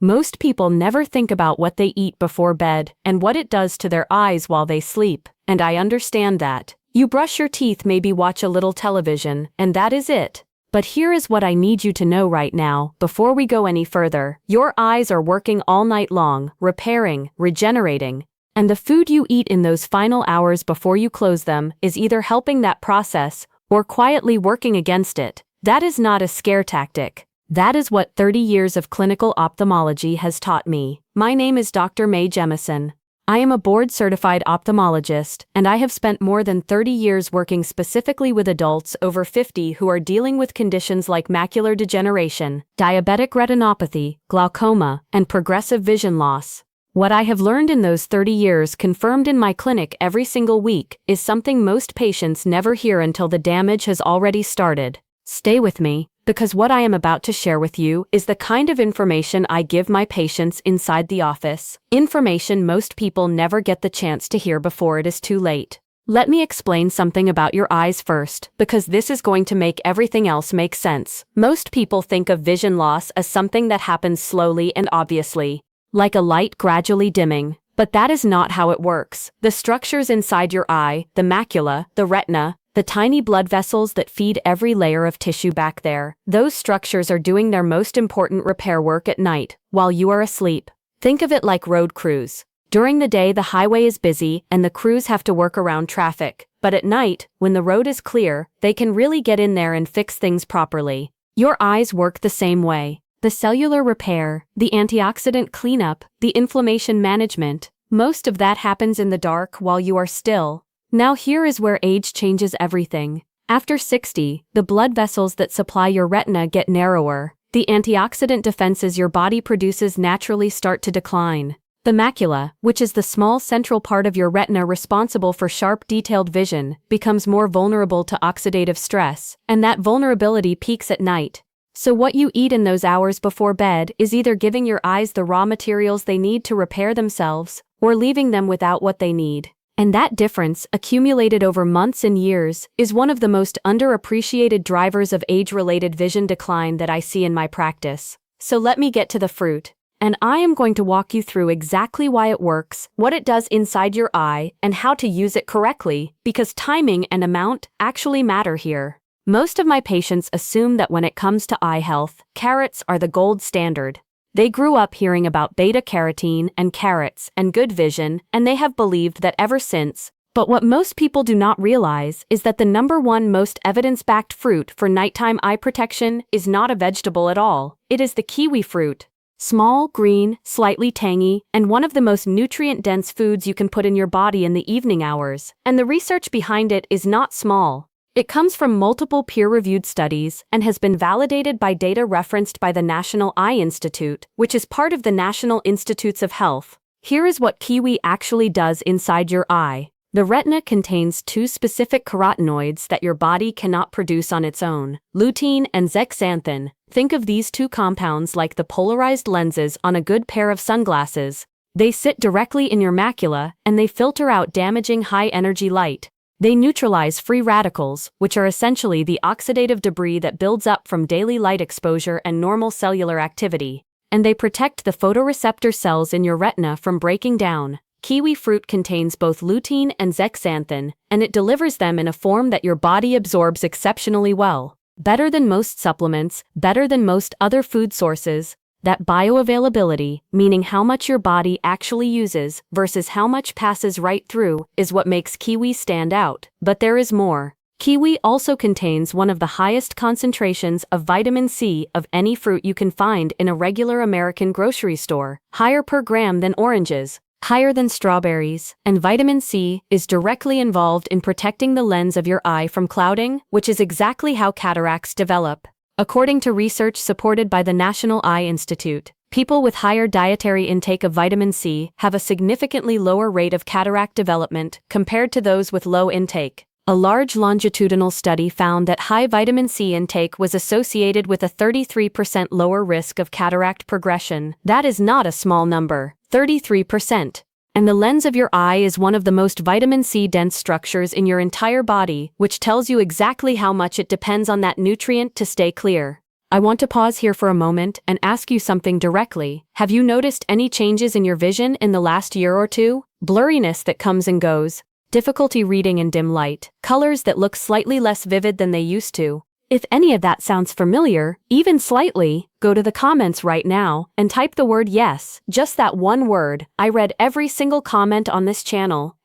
Most people never think about what they eat before bed and what it does to their eyes while they sleep, and I understand that. You brush your teeth, maybe watch a little television, and that is it. But here is what I need you to know right now, before we go any further. Your eyes are working all night long, repairing, regenerating. And the food you eat in those final hours before you close them is either helping that process or quietly working against it. That is not a scare tactic. That is what 30 years of clinical ophthalmology has taught me. My name is Dr. Mae Jemison. I am a board-certified ophthalmologist, and I have spent more than 30 years working specifically with adults over 50 who are dealing with conditions like macular degeneration, diabetic retinopathy, glaucoma, and progressive vision loss. What I have learned in those 30 years, confirmed in my clinic every single week, is something most patients never hear until the damage has already started. Stay with me, because what I am about to share with you is the kind of information I give my patients inside the office. Information most people never get the chance to hear before it is too late. Let me explain something about your eyes first, because this is going to make everything else make sense. Most people think of vision loss as something that happens slowly and obviously, like a light gradually dimming. But that is not how it works. The structures inside your eye, the macula, the retina, the tiny blood vessels that feed every layer of tissue back there, those structures are doing their most important repair work at night, while you are asleep. Think of it like road crews. During the day the highway is busy and the crews have to work around traffic, but at night, when the road is clear, they can really get in there and fix things properly. Your eyes work the same way. The cellular repair, the antioxidant cleanup, the inflammation management, most of that happens in the dark while you are still. Now here is where age changes everything. After 60, the blood vessels that supply your retina get narrower. The antioxidant defenses your body produces naturally start to decline. The macula, which is the small central part of your retina responsible for sharp detailed vision, becomes more vulnerable to oxidative stress, and that vulnerability peaks at night. So what you eat in those hours before bed is either giving your eyes the raw materials they need to repair themselves, or leaving them without what they need. And that difference, accumulated over months and years, is one of the most underappreciated drivers of age-related vision decline that I see in my practice. So let me get to the fruit. And I am going to walk you through exactly why it works, what it does inside your eye, and how to use it correctly, because timing and amount actually matter here. Most of my patients assume that when it comes to eye health, carrots are the gold standard. They grew up hearing about beta-carotene and carrots and good vision, and they have believed that ever since. But what most people do not realize is that the #1 most evidence-backed fruit for nighttime eye protection is not a vegetable at all. It is the kiwi fruit. Small, green, slightly tangy, and one of the most nutrient-dense foods you can put in your body in the evening hours. And the research behind it is not small. It comes from multiple peer-reviewed studies and has been validated by data referenced by the National Eye Institute, which is part of the National Institutes of Health. Here is what kiwi actually does inside your eye. The retina contains 2 specific carotenoids that your body cannot produce on its own, lutein and zeaxanthin. Think of these 2 compounds like the polarized lenses on a good pair of sunglasses. They sit directly in your macula, and they filter out damaging high-energy light. They neutralize free radicals, which are essentially the oxidative debris that builds up from daily light exposure and normal cellular activity. And they protect the photoreceptor cells in your retina from breaking down. Kiwi fruit contains both lutein and zeaxanthin, and it delivers them in a form that your body absorbs exceptionally well. Better than most supplements, better than most other food sources. That bioavailability, meaning how much your body actually uses versus how much passes right through, is what makes kiwi stand out. But there is more. Kiwi also contains one of the highest concentrations of vitamin C of any fruit you can find in a regular American grocery store, higher per gram than oranges, higher than strawberries, and vitamin C is directly involved in protecting the lens of your eye from clouding, which is exactly how cataracts develop. According to research supported by the National Eye Institute, people with higher dietary intake of vitamin C have a significantly lower rate of cataract development compared to those with low intake. A large longitudinal study found that high vitamin C intake was associated with a 33% lower risk of cataract progression. That is not a small number, 33%. And the lens of your eye is one of the most vitamin C-dense structures in your entire body, which tells you exactly how much it depends on that nutrient to stay clear. I want to pause here for a moment and ask you something directly. Have you noticed any changes in your vision in the last year or two? Blurriness that comes and goes, difficulty reading in dim light, colors that look slightly less vivid than they used to. If any of that sounds familiar, even slightly, go to the comments right now and type the word yes, just that one word. I read every single comment on this channel,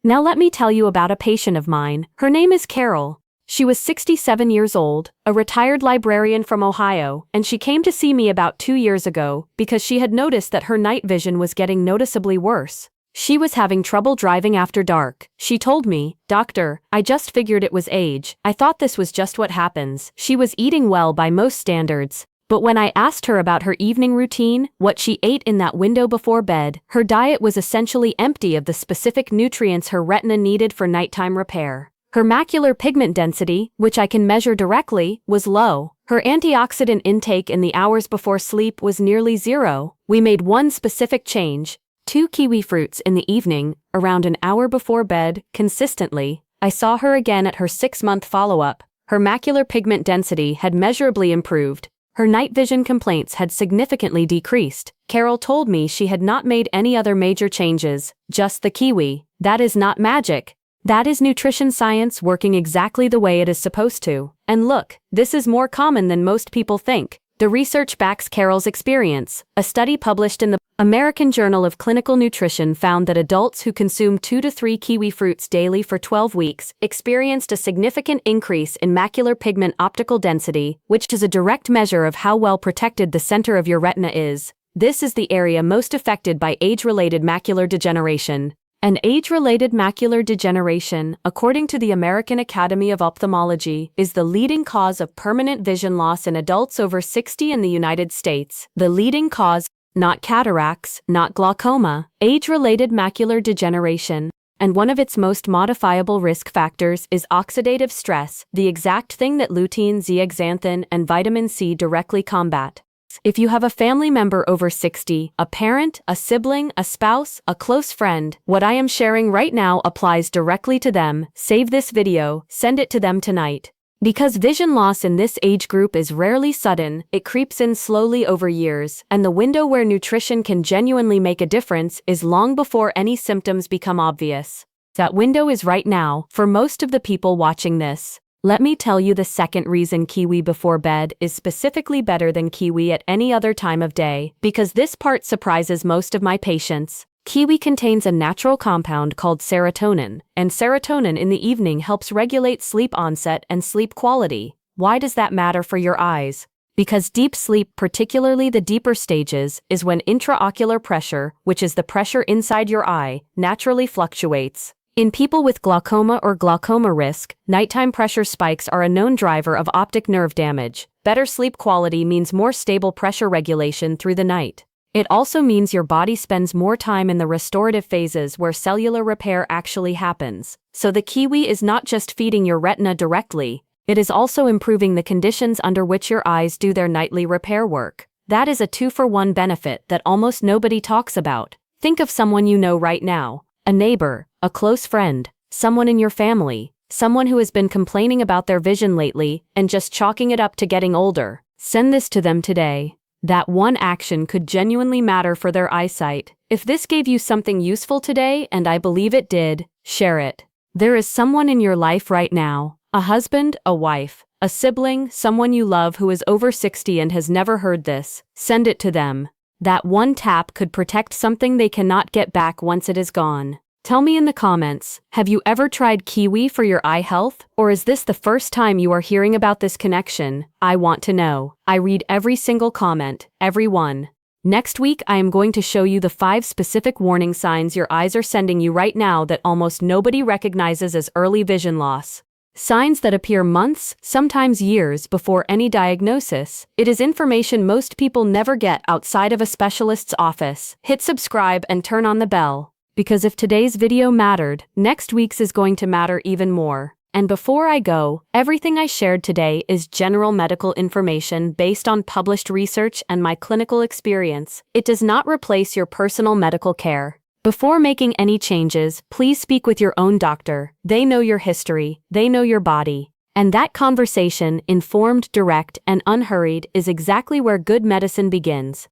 Now let me tell you about a patient of mine. Her name is Carol. She was 67 years old, a retired librarian from Ohio, and she came to see me about 2 years ago because she had noticed that her night vision was getting noticeably worse. She was having trouble driving after dark. She told me, "Doctor, I just figured it was age. I thought this was just what happens." She was eating well by most standards. But when I asked her about her evening routine, what she ate in that window before bed, her diet was essentially empty of the specific nutrients her retina needed for nighttime repair. Her macular pigment density, which I can measure directly, was low. Her antioxidant intake in the hours before sleep was nearly zero. We made one specific change: 2 kiwi fruits in the evening, around an hour before bed, consistently. I saw her again at her 6-month follow-up. Her macular pigment density had measurably improved. Her night vision complaints had significantly decreased. Carol told me she had not made any other major changes, just the kiwi. That is not magic. That is nutrition science working exactly the way it is supposed to. And look, this is more common than most people think. The research backs Carol's experience. A study published in the American Journal of Clinical Nutrition found that adults who consumed 2 to 3 kiwi fruits daily for 12 weeks experienced a significant increase in macular pigment optical density, which is a direct measure of how well protected the center of your retina is. This is the area most affected by age-related macular degeneration. And age-related macular degeneration, according to the American Academy of Ophthalmology, is the leading cause of permanent vision loss in adults over 60 in the United States. The leading cause, not cataracts, not glaucoma, age-related macular degeneration. And one of its most modifiable risk factors is oxidative stress, the exact thing that lutein, zeaxanthin, and vitamin C directly combat. If you have a family member over 60, a parent, a sibling, a spouse, a close friend, what I am sharing right now applies directly to them. Save this video, send it to them tonight. Because vision loss in this age group is rarely sudden, it creeps in slowly over years, and the window where nutrition can genuinely make a difference is long before any symptoms become obvious. That window is right now, for most of the people watching this. Let me tell you the second reason kiwi before bed is specifically better than kiwi at any other time of day, because this part surprises most of my patients. Kiwi contains a natural compound called serotonin, and serotonin in the evening helps regulate sleep onset and sleep quality. Why does that matter for your eyes? Because deep sleep, particularly the deeper stages, is when intraocular pressure, which is the pressure inside your eye, naturally fluctuates. In people with glaucoma or glaucoma risk, nighttime pressure spikes are a known driver of optic nerve damage. Better sleep quality means more stable pressure regulation through the night. It also means your body spends more time in the restorative phases where cellular repair actually happens. So the kiwi is not just feeding your retina directly, it is also improving the conditions under which your eyes do their nightly repair work. That is a 2-for-1 benefit that almost nobody talks about. Think of someone you know right now. A neighbor, a close friend, someone in your family, someone who has been complaining about their vision lately and just chalking it up to getting older. Send this to them today. That one action could genuinely matter for their eyesight. If this gave you something useful today, and I believe it did, share it. There is someone in your life right now, a husband, a wife, a sibling, someone you love who is over 60 and has never heard this. Send it to them. That one tap could protect something they cannot get back once it is gone. Tell me in the comments, have you ever tried kiwi for your eye health? Or is this the first time you are hearing about this connection? I want to know. I read every single comment, every one. Next week I am going to show you the 5 specific warning signs your eyes are sending you right now that almost nobody recognizes as early vision loss. Signs that appear months, sometimes years, before any diagnosis. It is information most people never get outside of a specialist's office. Hit subscribe and turn on the bell. Because if today's video mattered, next week's is going to matter even more. And before I go, everything I shared today is general medical information based on published research and my clinical experience. It does not replace your personal medical care. Before making any changes, please speak with your own doctor. They know your history, they know your body. And that conversation, informed, direct, and unhurried, is exactly where good medicine begins.